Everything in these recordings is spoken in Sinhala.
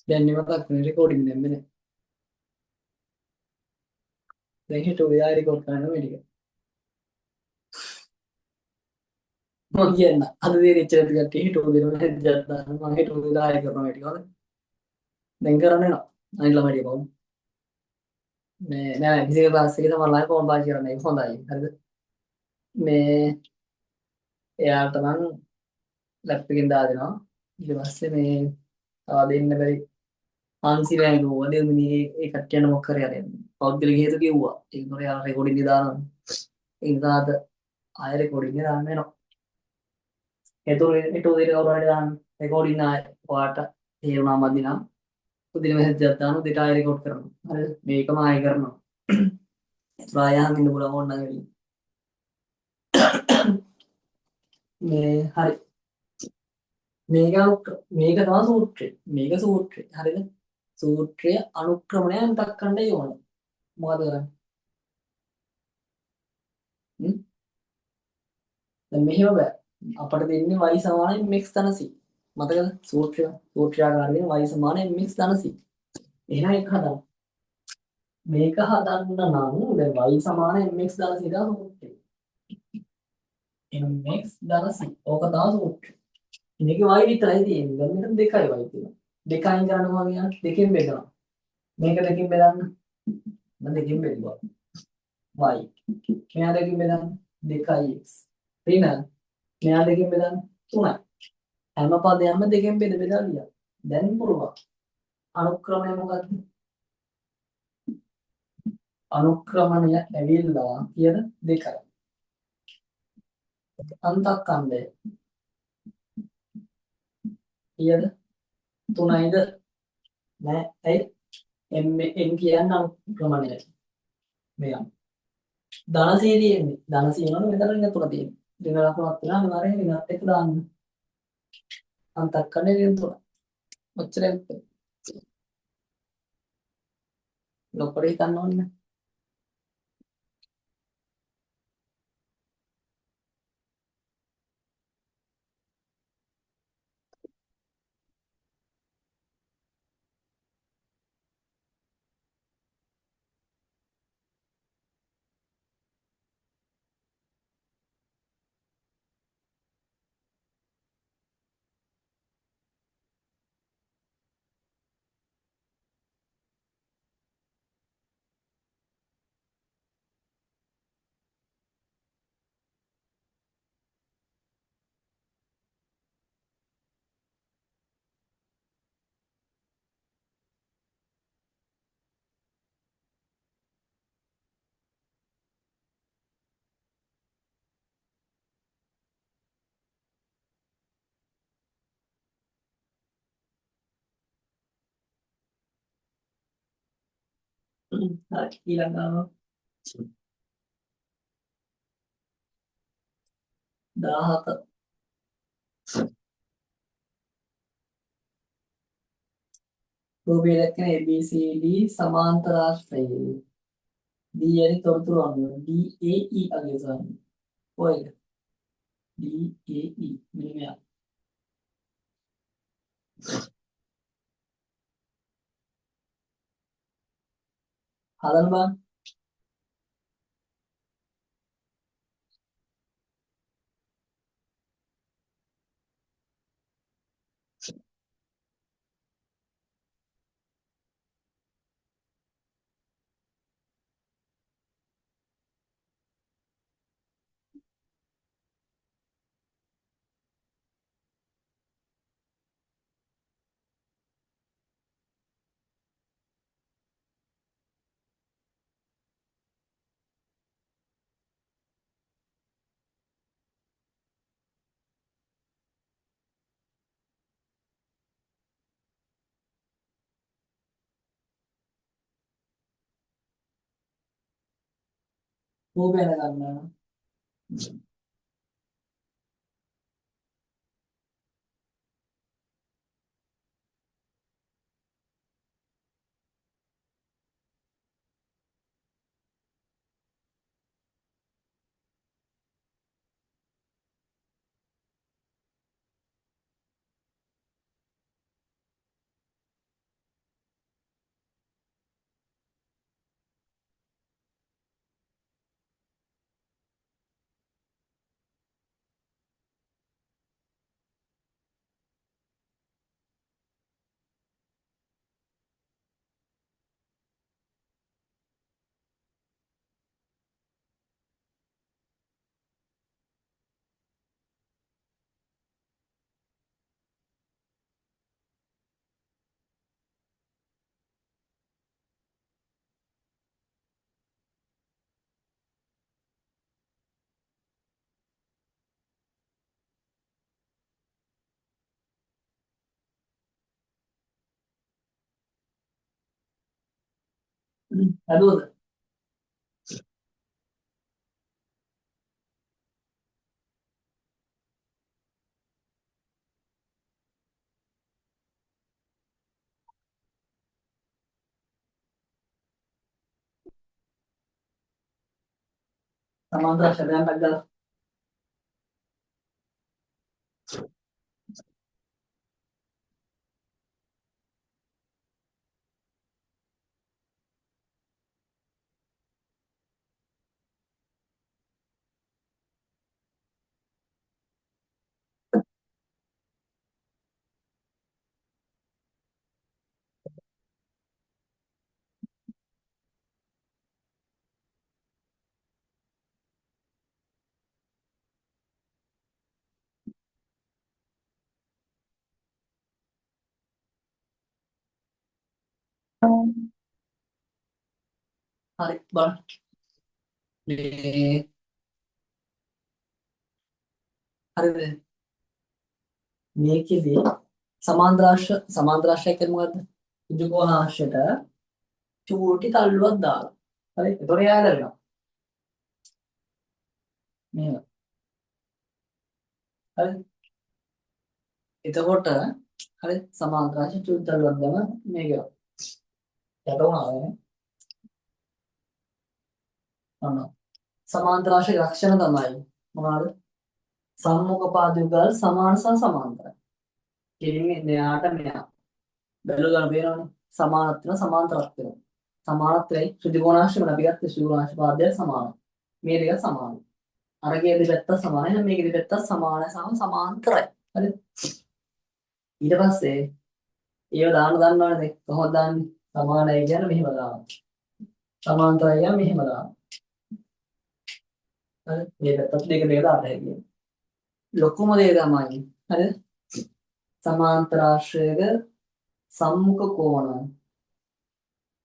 දැන් ඉවතක් වෙන රෙකෝඩින් දැම්මේ නෑ. දැන් හිතුවේ ආයෙ රෙකෝඩ් කරන්න මේ ටික. මම කියන්න අද දේ ඉච්චර ටිකක් හිතුවේ දෙනවා හැද්දක් දාන්න මම හිතුවේ ආයෙ කරනවා මේ ටික හොඳයි. දැන් කරන්න වෙනවා. අනිත් ළමයි ටික බලමු. මේ නෑ කිසි කෙනෙක් එකේ තමයි ලයිව් ෆෝන් පාවිච්චි කරන්න ඒක හොඳයි. හරිද? මේ එයාට නම් ලැප් එකෙන් දාලා දෙනවා. ඊට පස්සේ මේ තව දෙන්න බැරි ආන්සිරයන් ගෝවා දෙන්නේ ඒ කට්ටියන මොකක් කරේ අර පෞද්ගලික හේතු කිව්වා. ඒක උඩ යාර රෙකෝඩින් එක දානවා. ඒ නිසා අද ආයෙ රෙකෝඩින් එක දාන්න වෙනවා. ඒතකොට උදේට කවුරු හරි දාන්න රෙකෝඩින් ආයෙ ඔයාට තේරුණා මදි නම් උදේට මෙහෙජ් එකක් දාන්න උදේට ආයෙ රෙකෝඩ් කරනවා. හරිද? මේකම ආයෙ කරනවා. ප්‍රායහන් ඉන්න පුළුවන් ඕන නම් මේ හරි මේක මේක තමයි සූත්‍රය. මේක සූත්‍රය. හරිද? සූත්‍රය අනුක්‍රමණයෙන් දක්වන්න ඕනේ. මොකද කරන්නේ? දැන් මෙහෙම බෑ. අපිට දෙන්නේ y සමානයි mx ධන c. මතකද? සූත්‍රාකාරයෙන් y සමානයි mx ධන c. එහෙනම් ඒක හදන්න. මේක හදන්න නම් දැන් y සමානයි mx ධන c දාන සූත්‍රය. mx ධන c. ඕක තමයි සූත්‍රය. මේකේ y විතරයි තියෙන්නේ. දැන් මෙතන දෙකයි y තියෙනවා. දෙක අයින් කරනවා කියන්නේ දෙකෙන් බෙදනවා. මේක දෙකෙන් බෙදන්න. මම දෙකෙන් බෙදුවා. y. මෙයා දෙකෙන් බෙදන්න 2x. ඍණ මෙයා දෙකෙන් බෙදන්න 3යි. හැම පදයක්ම දෙකෙන් බෙද බෙදා ලියන්න. දැන් පුරුවක්. අනුක්‍රමණය මොකක්ද? අනුක්‍රමණය ඇවිල්ලා කියන දෙකයි. අන්තක්ඛණ්ඩය කියන 3යිද? නෑ. ඇයි? m කියන්නේ අනුක්‍රමණය. මෙයා. ධනසිය තියෙන්නේ. ධනසිය නෝන මෙතන ඍණ 3 තියෙන්නේ. ඍණ ලකුණක් තියෙනවා අනිවාර්යෙන් ඍණත් එක්ක දාන්න. අන්තක්ඛණ්ඩය ඍණ 3. ඔච්චරයි. ලොකරේ හිතන්න ඕනේ. හරි ඊළඟ 17 රූපයේ දැක්කන ABCD සමාන්තර ආශ්‍රයයේ D යනි තොරතුරු අනුව DAE අගය කරන්න. කොයිද? DAE මෙන්න හදන්න බෑ. රූපය ගන්න. අදුවද සමාන්තර අක්ෂරයන්ටක් දාලා හරි බලන්න මේ හරිද මේකෙදි සමාන්තරාශය කියන්නේ මොකද්ද? ත්‍රිකෝණාශ්‍රයට චූටි තල්ලුවක් දාලා. හරි. ඒතොර යාල වෙනවා. මේක. හරි. එතකොට හරි සමාන්තරාශය චූටි තල්ලුවක් දාලා මේක. යටවනවා අන්න. සමාන්තරාශය ලක්ෂණ තමයි මොනවාද? සම්මුඛ පාදයුගල් සමාන සහ සමාන්තරයි. කියන්නේ මෙයාට මෙයා. බැලුවා ගන්න පේනවනේ. සමානත් වෙනවා සමාන්තරත් වෙනවා. සමානත්වයි ත්‍රිකෝණාශ්‍රය අපි ගත්ත ත්‍රිකෝණාශ්‍රය පාදය සමානයි. මේ දෙක සමානයි. අරගේ දෙපැත්ත සමානයි නම් මේකේ දෙපැත්ත සමානයි සම සමාන්තරයි. හරිද? ඊට පස්සේ ඒව දාන්න දන්නවනේ කොහොමද දාන්නේ? සමානයි කියන්නේ මෙහෙම දානවා. සමාන්තරයි කියන්නේ මෙහෙම දානවා. හරි? මේ පැත්තත් දෙක දෙක දාන්න හැකියි. ලොකුම දේ තමයි හරිද? සමාන්තරාශ්‍රයක සම්මුඛ කෝණ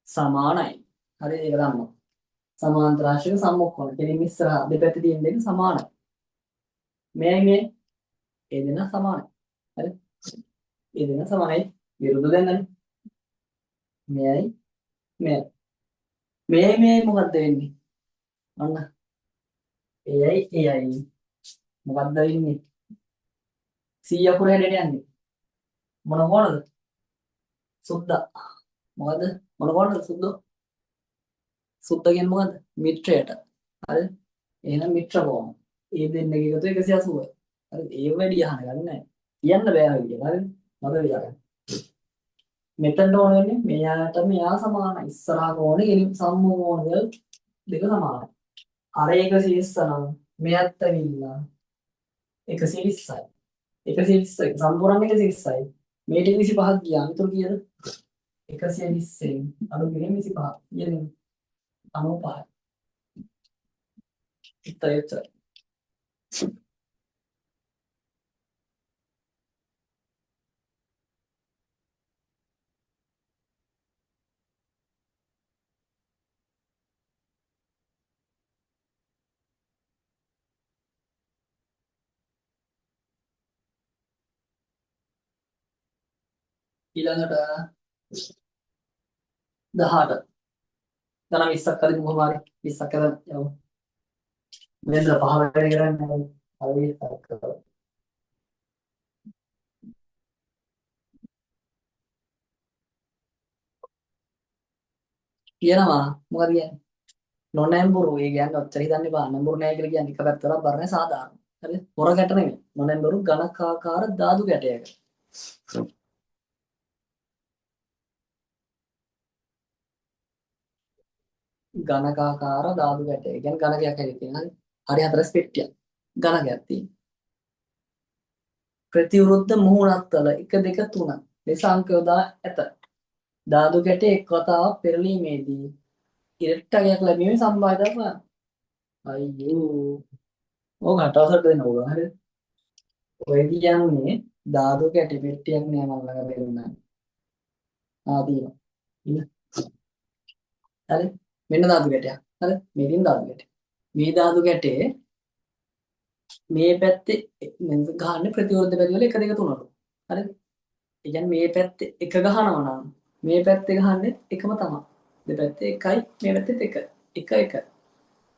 සමානයි. හරි ඒක දන්නවා. සමාන්තරාශ්‍රයක සම්මුඛ කෝණ කියන්නේ ඉස්සරහ දෙපැත්තේ තියෙන දෙක සමානයි. මේ ඒ දෙන සමානයි. හරි? ඒ දෙන සමානයි. විරුද්ධ දෙන්නනේ. මෙයයි මෙයයි. මේ මොකද්ද වෙන්නේ? අන්න එයයි මොකද්ද වෙන්නේ? 100 අකුර හැඩයට යන්නේ. මොන කොනද? සුද්දා. මොකද්ද? මොන කොනද සුද්දෝ? සුද්දා කියන්නේ මොකද්ද? මිත්‍රයට. හරි? එහෙනම් මිත්‍ර කොන. ඒ දෙන්නගේ එකතු 180යි. හරි? ඒ වැඩි අහන්න ගන්න නැහැ. කියන්න බෑ කියලා. හරිද? මතක තියාගන්න. මෙතනට ඕන වෙන්නේ මෙයාට මෙයා සමානයි. ඉස්සරහා කෝණේ එනි සම්මුඛ කෝණ දෙක සමානයි. අර 120 නම් මෙයත් ඇවිල්ලා 120යි. 120යි සම්පූර්ණ 120යි. මේට 25ක් ගියා. අතර කීයද? 120න් අඩු කිරීම 25. කියන්නේ 95යි. ඉතින් ඊළඟට 18 ගණන් 20ක් හරි කොහොම හරි 20ක් කරන් යමු. මෙන්න පහ වැඩ කරන්නේ හරි 20ක් කරලා. කියනවා මොකද කියන්නේ? නොනැඹුරු ඒ කියන්නේ ඔච්චර හිතන්න එපා. නැඹුරු නෑ කියලා කියන්නේ එක පැත්තකට බරනේ සාධාරණ. හරිද? පොර ගැට නෙමෙයි. නොනැඹුරු ඝනකාකාර ධාතු ගැටයක. ඝනකාකාර ධාතු ගැටය. ඒ කියන්නේ ඝනකයක් හැදෙන්නේ තියෙන හරි. හරි හතරස් පෙට්ටියක්. ඝනකයක් තියෙන. ප්‍රතිවිරුද්ධ මුහුණක් තල 1 2 3 ලෙස අංක යොදා ඇත. ධාතු ගැටේ එක් වතාවක් පෙරලීමේදී ඉරට්ටකයක් ලැබීමේ සම්භාවිතාව බලන්න. අයියෝ. ඕක අටවසරට දෙන්න ඕක හරිද? ඔය කියන්නේ ධාතු ගැටි පෙට්ටියක් නෑ මම ළඟ පෙන්නන්න. තියෙනවා. ඉන්න. හරි. මෙන්න ධාතු ගැටයක්. හරි. මේකෙන් ධාතු ගැටය. මේ ධාතු ගැටේ මේ පැත්තේ ගහන්නේ ප්‍රතිවිරුද්ධ පැතිවල 1 2 3ට. හරිද? ඒ කියන්නේ මේ පැත්තේ එක ගහනවා නම් මේ පැත්තේ ගහන්නේ එකම තමයි. දෙපැත්තේ එකයි මේ පැත්තෙත් එක. එක එක.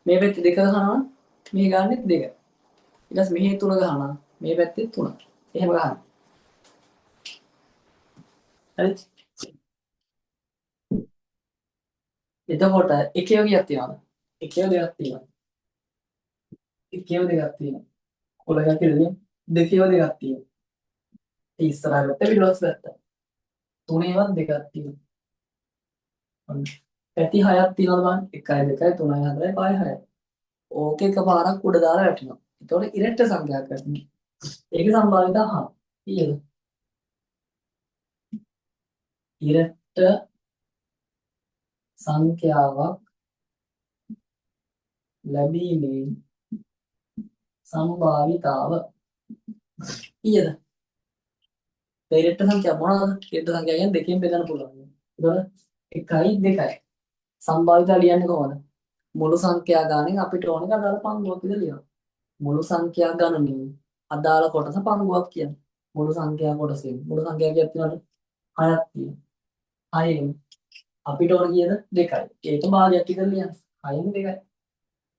මේ පැත්තේ දෙක ගහනවා මේ ගන්නෙත් දෙක. ඊට පස්සේ මෙහි තුන ගහනවා මේ පැත්තේ තුන. එහෙම ගහනවා. හරි. එතකොට එකේව කීයක් තියෙනවද? එකේව දෙකක් තියෙනවා. එකේව දෙකක් තියෙනවා. කොළ එකක් කියලා දෙකේව දෙකක් තියෙනවා. ඒ ඉස්සරහට පැත්ත පිටුපස්ස පැත්ත. තුනේවත් දෙකක් තියෙනවා. ඔන්න. පැති හයක් තියෙනවද බලන්න. 1 2 3 4 5 6. ඕක එකපාරක් උඩ දාලා වැටෙනවා. එතකොට ඉරට්ට සංඛ්‍යාවක් වැටෙනවා. ඒකේ සම්භාවිතා අහ. කීයද? ඉරට්ට සංඛ්‍යාවක් ලැබීමේ සම්භාවිතාව කීයද? ඉරට්ට සංඛ්‍යා මොනවාද? ඉරට්ට සංඛ්‍යා කියන්නේ දෙකෙන් බෙදන්න පුළුවන්. එතකොට 1යි 2යි. සම්භාවිතාව ලියන්නේ කොහොමද? මුළු සංඛ්‍යා ගානෙන් අපිට ඕන එක අදාළ පංගුවක් විතර ලියනවා. මුළු සංඛ්‍යා ගණනේ අදාළ කොටස පංගුවක් කියන්නේ. මුළු සංඛ්‍යා කොටසෙන් මුළු සංඛ්‍යා කීයක් තියෙනවද? 6ක් තියෙනවා. 6න් අපිට ඕන කීයද? 2යි. ඒක භාගයක් විතර ලියන්න. 6න් 2යි.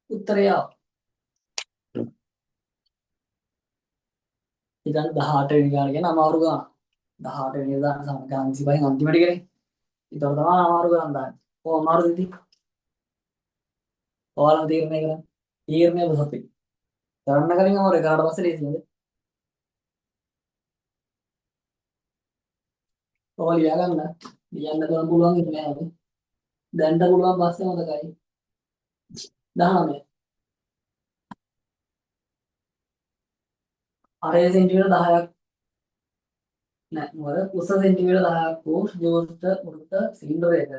උත්තරය ආවා. ඉතින් 18 වෙනි ගාන කියන අමාරු ගාන. 18 වෙනි දාන ගාන 25න් අන්තිමට කරේ. ඊට තමයි අමාරු ගාන දාන්නේ. ඔය අමාරු දෙති. ඔයාලම තීරණය කරන්න. තීරණය බසපි. කරන්න කලින් අමාරු කරාට පස්සේ ලේසි නේද? ඔය ලියා ගන්න. ලියන්න ගන්න පුළුවන් ඉන්නේ නැහැ. දැන්ට පුළුවන් පස්සේ මතකයි. 19. අරය සෙන්ටිමීටර 10ක් නෑ මොකද උස සෙන්ටිමීටර 10ක් වූ ජෝර්ජ් වෘත්ත සිලින්ඩරයක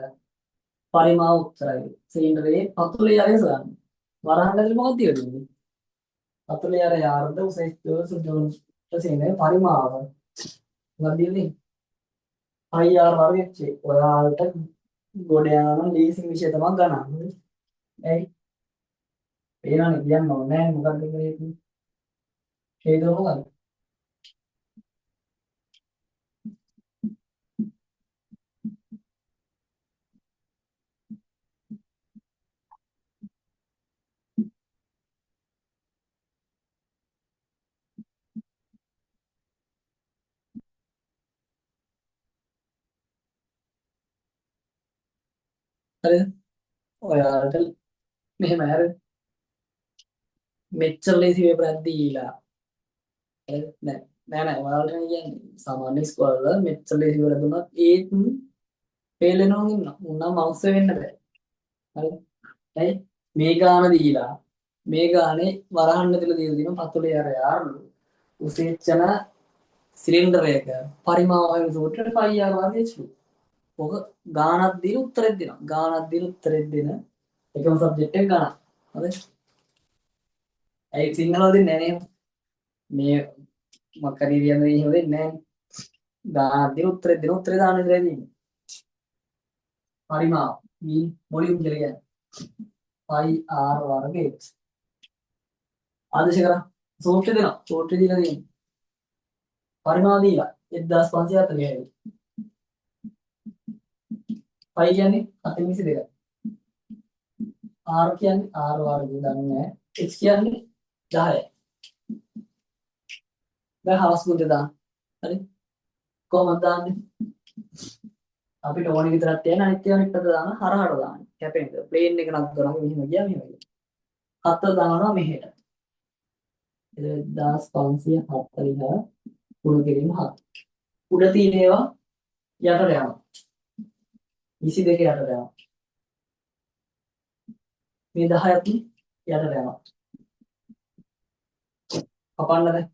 පරිමාව උත්තරයි. සිලින්ඩරයේ පතුලේ ආරය සොයන්න. වරහන් ඇතුලේ මොකක්ද තියෙන්නේ? පතුලේ ආරය ආර්ධ උස ජෝර්ජ් සිලින්ඩරයේ පරිමාව මොකක්ද තියෙන්නේ? IR වර්ගයේ චේ. ඔයාලට ගොඩ යනවා නම් ලීසින් විෂය තමයි ගණන්. ඇයි? ඒනවනේ කියන්න ඕනේ නෑ මොකක්ද කියන්නේ? හේතුව මොකක්ද? හරිද? ඔයාලට මෙහෙම හරි මෙච්චර ලේසි පේපරයක් දීලා නෑ නෑ ඔයාලට කියන්නේ සාමාන්‍ය ඉස්කෝලේ වල මෙච්චර ලේසි වල දුන්නත් ඒත් ෆේල් වෙනවම ඉන්නවා. උන්නම් මවුස් වෙන්න බෑ. හරිද? ඇයි මේ ගාන දීලා මේ ගානේ වරහන් ඇතුළේ දීලා දිනවා පතුලේ අර යාළුවෝ උසේච්චන සිලින්ඩරයක පරිමාවයෙන් සූත්‍රයට 5R වර්ගයේ චු. ඔක ගානක් දීලා උත්තරයක් දෙනවා. ගානක් දීලා උත්තරයක් දෙන එකම සබ්ජෙක්ට් එක ගණන්. හරිද? ඇයි සිංහල දෙන්නේ නැහැ නේද? මේ මක්කරි කියන දේ එහෙම දෙන්නේ නැහැ. ගානක් දීලා උත්තරයක් දෙන උත්තරේ දාන්න විතරයි දෙන්නේ. පරිමාව මීන් වොලියුම් කියලා කියන්නේ 5R වර්ගයේ ආදේශ කරා සූත්‍රය දෙනවා. සූත්‍රය දීලා දෙන්නේ. පරිමාව දීලා 1540යි. 5 කියන්නේ 722. R කියන්නේ R වර්ගය දන්නේ නැහැ. H කියන්නේ 10යි. දැන් හවස් මුද්ද දාන්න. හරි? කොහොමද දාන්නේ? අපිට ඕන විතරක් තියන අනිත් ඒවා හිටට දාන හරහට දාන්න. කැපෙන්ද? ප්ලේන් එක නක් කරාම මෙහෙම ගියා මෙහෙම ගියා. 7 දානවා මෙහෙට. 1540 පුරු කිරීම 7. උඩ තියෙන ඒවා යටට යනවා. 22 යටට යනවා. මේ 10ත් යටට යනවා. කපන්නද?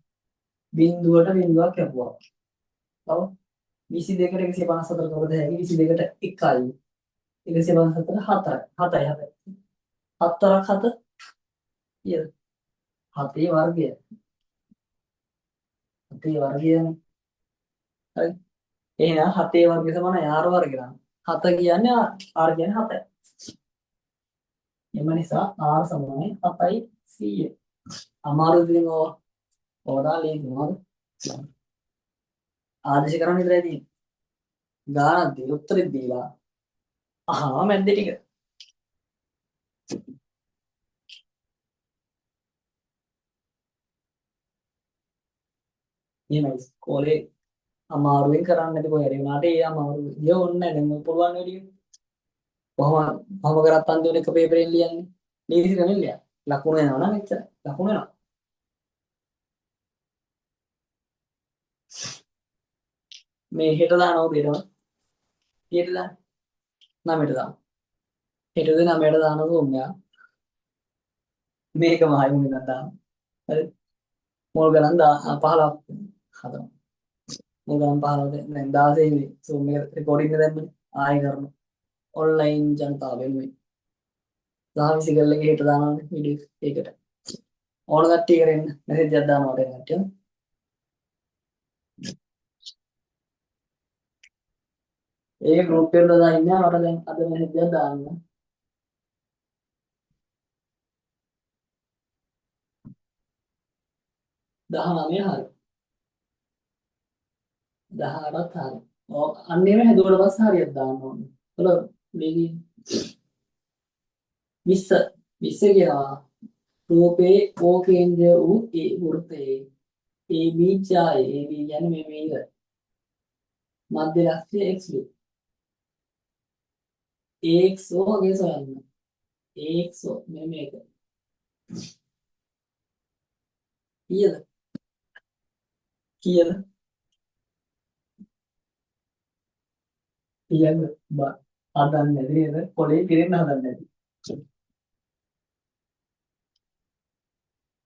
බිඳුවට බිඳුවක් කැපුවා. තව 22ට 154 කවද හැකි 22ට 1යි. 154ට 7යි. 7යි. 7ක් 7 කීයද? 7 වර්ගය. 7 වර්ගයනේ. හරි. එහෙනම් 7 වර්ගය සමානයි r වර්ගය නම්. 7 කියන්නේ r කියන්නේ 7යි. එම නිසා r සමානයි 7යි 100. අමාරු දෙයක් ඕවා ලියනවා. ආදේශ කරන්න විතරයි තියෙන්නේ. ගානක් දී උත්තරෙත් දීලා මැද්දේ ටික. එහෙමයි ඉස්කෝලේ අමාරුවෙන් කරන්න නැති කොහේ හරි වුණාට ඒ අමාරු විදිය ඕනේ නැහැ. දැන් පුළුවන් වැඩි. කොහොම කරත් අන්තිමට එක පේපරෙන් ලියන්නේ. ලීසි ගමන් ලියන්න. ලකුණු එනවා නම් එච්චර. ලකුණු එනවා. මේ හෙට දානවා උදේට. ඊට දාන්න. 9ට දාන්න. හෙට උදේ 9ට දානවා සෝම්‍යා. මේක මහයි මුලින්ම දාන්න. හරි. මුල් ගණන් 15ක් හදනවා. මුල් ගණන් 15 දැන් 16 ඉන්නේ. සෝම් එක රෙකෝඩින් එක දැම්මනේ. ආයෙ කරනවා. ඔන්ලයින් ජනතාව වෙනුවෙන්. සාහවිසි කරලා හෙට දානවානේ වීඩියෝ ඒකට. ඕන කට්ටිය කරෙන්න මෙසේජ් එකක් දානවා ඔය කට්ටිය. ඒක ගෲප් එකට දාලා ඉන්නවා මට දැන් අද මෙසේජ් එකක් දාන්න. 19 හරි. 18ත් හරි. ඔව් අන්නේම හැදුවට පස්සේ හරියට දාන්න ඕනේ. ඒතකොට මේකේ 20 කියනවා රූපේ ඕ කේන්ද්‍රය වූ ඒ වෘත්තයේ AB ඡාය AB කියන්නේ මේ මේක මධ්‍ය ලක්ෂ්‍ය XB AXO වගේ සොයන්න AXO මේ මේක කීයද කීයද කියන්න බා හදන්නේ නැති නේද පොලේ පිරෙන්න හදන්නේ නැති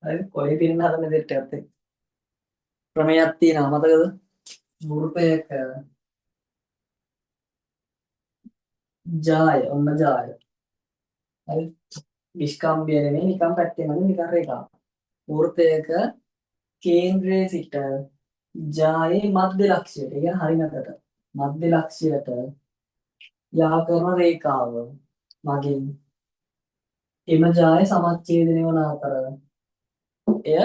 හරි පොලේ පිරෙන්න හදන්නේ දෙට්ට ඇත්තේ ක්‍රමයක් තියෙනවා මතකද වෘත්තයක ජාය ඔන්න ජාය හරි විස්කම්බිය නෙමෙයි නිකන් පැත්තේ නම් නිකන් රේඛාව වෘත්තයක කේන්ද්‍රයේ සිට ජායේ මධ්‍ය ලක්ෂ්‍යයට ඒ කියන්නේ හරිනකට මධ්‍ය ලක්ෂ්‍යයට යා කරන රේඛාව මගින් එම ජාය සමච්ඡේදනය වන අතර එය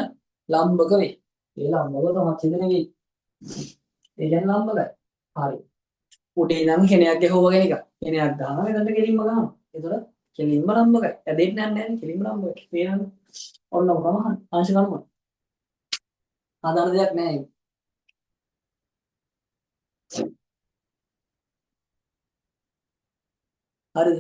ලම්බක වේ. ඒ ලම්බක සමච්ඡේදනය වේ. ඒ කියන්නේ ලම්බකයි. හරි. උඩේ ඉඳන් කෙනයක් ගහුවගෙන එක. කෙනයක් ගහනවා එතනට කෙලින්ම ගහනවා. ඒතර කෙලින්ම ලම්බකයි. ඇදෙන්නේ නැහැ නේ කෙලින්ම ලම්බකයි. පේනවද? ඔන්න ඔකම අංශ ගණන. ආදාන දෙයක් නැහැ. හරිද?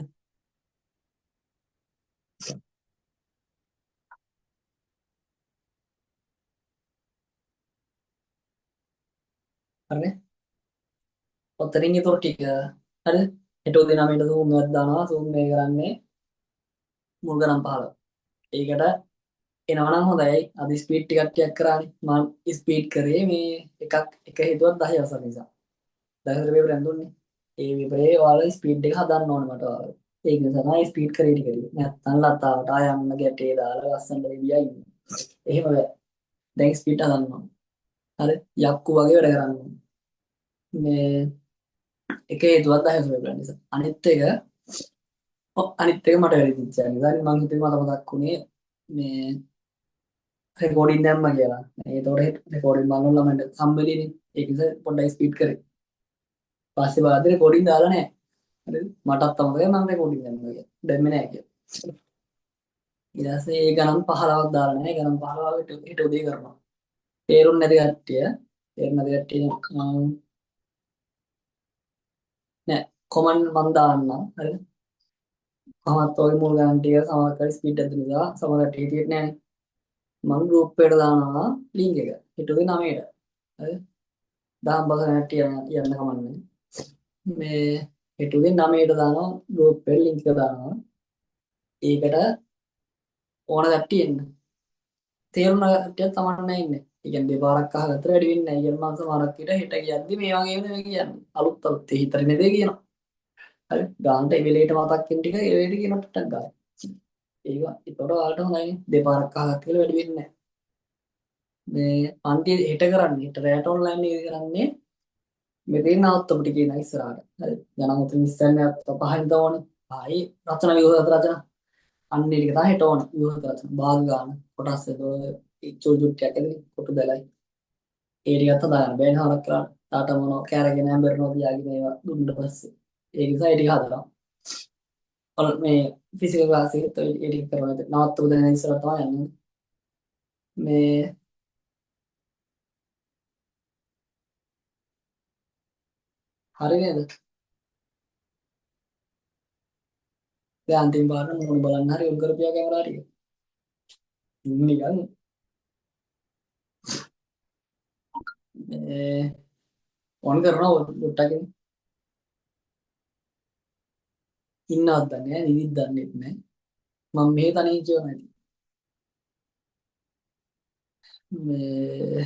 හරිනේ. ඔතනින් ඊටු ටික හරිද? ඊට උදේ 9ට zoom එකක් දානවා. zoom එක කරන්නේ මුල් ගණන් 15. ඒකට එනවනම් හොඳයි. අද ස්පීඩ් ටිකක් ටිකක් කරානේ. මම ස්පීඩ් කරේ මේ එකක් එක හේතුවක් 10 අවසන් නිසා. 10 පේපරෙන් දුන්නේ. ඒ විපරේ ඔයාලා ස්පීඩ් එක හදන්න ඕනේ මට ඔයාලා. ඒක නිසා තමයි ස්පීඩ් කරේ ටික ටික. නැත්තම් ලතාවට ආයන්න ගැටේ දාලා ලස්සනට විදියා ඉන්නේ. එහෙම බෑ. දැන් ස්පීඩ් හදන්න ඕනේ. හරි. යක්කු වගේ වැඩ කරන්න ඕනේ. මේ එක හේතුවක් 10 පේපරෙන් නිසා. අනිත් එක මට වැරදිච්ච නිසා මම හිතුවේ මට මතක් වුණේ මේ රෙකෝඩින් දැම්මා කියලා. ඒතකොට රෙකෝඩින් බලන ළමයින්ට සම්බෙලිනේ. ඒක නිසා පොඩ්ඩක් ස්පීඩ් කරේ. පස්සේ බලද්දි රෙකෝඩින් දාලා නැහැ. හරිද? මටත් අමතකයි මම රෙකෝඩින් දැම්මා කියලා. දැම්මේ නැහැ කියලා. ඊට පස්සේ ඒ ගණන් 15ක් දාලා නැහැ. ගණන් 15 ඊට උදේ කරනවා. තේරුම් නැති කට්ටිය නෑ කොමන් මන් දාන්නම්. හරිද? කොහොමත් ඔය මුල් ගණන් ටික සමහර ස්පීඩ් ඇද්ද නිසා සමහර කට්ටිය හිටියේ නැහැ. මම ගෲප් එකට දානවා ලින්ක් එක. ඊට උදේ 9ට. හරිද? දහම් බස කට්ටිය යන්න කමන්නේ. මේ ඊට උදේ 9ට දානවා ගෲප් එකට ලින්ක් එක දානවා. ඒකට ඕන කට්ටිය එන්න. තේරුණ කට්ටිය තමයි ඉන්නේ. ඒ කියන්නේ දෙපාරක් අහගත්තට වැඩි වෙන්නේ නැහැ. ඊයන් මං සමහරක් ඊට හෙට කියද්දි මේ වගේම නෙමෙයි කියන්නේ. අලුත් හිතරින දේ කියනවා. හරි. ගානට ඒ වෙලේට මතක් වෙන ටික ඒ වෙලේට කියන ටක් ගන්න. ඒක ඒතකොට ඔයාලට හොඳයි. දෙපාරක් අහගත්ත කියලා වැඩි වෙන්නේ නැහැ. මේ අන්තිම හෙට කරන්නේ හෙට රැට ඔන්ලයින් එක කරන්නේ මෙතෙන් නවත්තමු ටිකේ නයි ඉස්සරහට. හරි. ගණන් උතුම් ඉස්සන්නේ පහින් තවනේ. ආයි රචන විගත රචන අන්න ඒ ටික තමයි හෙට ඕන. විගත රචන භාග ගන්න කොටස් චුල් චුට්ටියක් ඇදලා කොටු දැලයි. ඒ ටිකත් හදාගන්න බෑනේ හරක් කරන්න. තාට මොනවා කෑරගෙන හැම්බරනවා තියාගෙන ඒවා දුන්නට පස්සේ. ඒ නිසා ඒ ටික හදනවා. මේ ෆිසිකල් ක්ලාස් එකේ තව එඩිට් කරනවා. නවත්තපු දැන ඉස්සර තමයි යන්නේ. මේ හරි නේද? දැන් අන්තිම පාර මොන බලන්න හරි උල් කරපියා කැමරා ටික. නිකන් මේ ඔන් කරනවා ඔට්ටකින් ඉන්නවත් දන්නේ නැහැ නිදිත් දන්නේ නැහැ. මම මෙහෙ තනියෙන් කියවනවා ඇති. මේ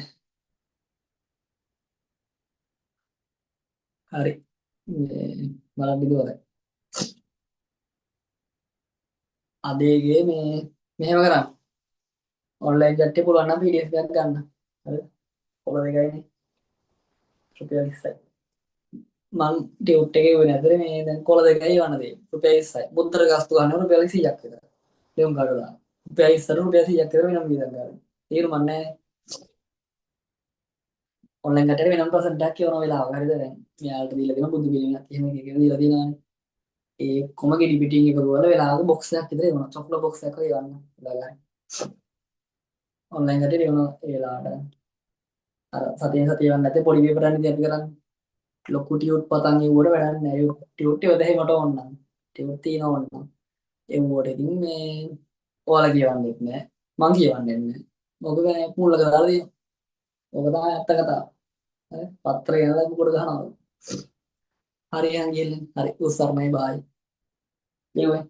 හරි. මේ බලන්න ඉදුවරයි. අදේගේ මේ මෙහෙම කරන්න. ඔන්ලයින් චැට් එක පුළුවන් නම් PDF එකක් ගන්න. හරි. කොළ දෙකයිනේ. රුපියල් 20යි. මං ටියුට් එකේ වෙන ඇතර මේ දැන් කොළ දෙකයි වන්න දේ. රුපියල් 20යි. මුද්දර ගස්තු ගන්න රුපියල් 100ක් විතර. දෙවුම් කාඩලා. රුපියල් 20 රුපියල් 100ක් විතර වෙනම වියදම් ගන්න. තීරුම් නැහැ. ඔන්ලයින් කටට වෙනම පර්සන්ට් එකක් කියවන වෙලාව. හරිද දැන්. මෙයාලට දීලා දෙන බුදු පිළිමයක් එහෙම එකක දීලා දෙනවානේ. ඒ කොම ගෙඩි පිටින් එක දුවල වෙලාවක බොක්ස් එකක් විතර එනවා. චොක්ලට් බොක්ස් එකක් වගේ ගන්න. දාලා. ඔන්ලයින් කටට එනවා ඒ වෙලාවට. අර සතියෙන් සතිය වන්න නැතේ පොඩි පේපර් එකක් ඉතින් අපි කරන්නේ. ලොකු ටියුට් පතන් එව්වට වැඩක් නැහැ. ටියුට් එක දැහි මට ඕන නම්. ටියුට් තියෙනවා ඕන නම්. එව්වට ඉතින් මේ ඔයාලා කියවන්නෙත් නෑ. මං කියවන්නේ නෑ. මොකද මේ මුල්ලක දාලා තියෙනවා. ඔක තමයි අත්ත කතාව. හරි. පත්‍රේ යනලා කොට ගහනවා. හරි යන් ගිහින් හරි උස්සර්මයි බායි. ලියුවේ.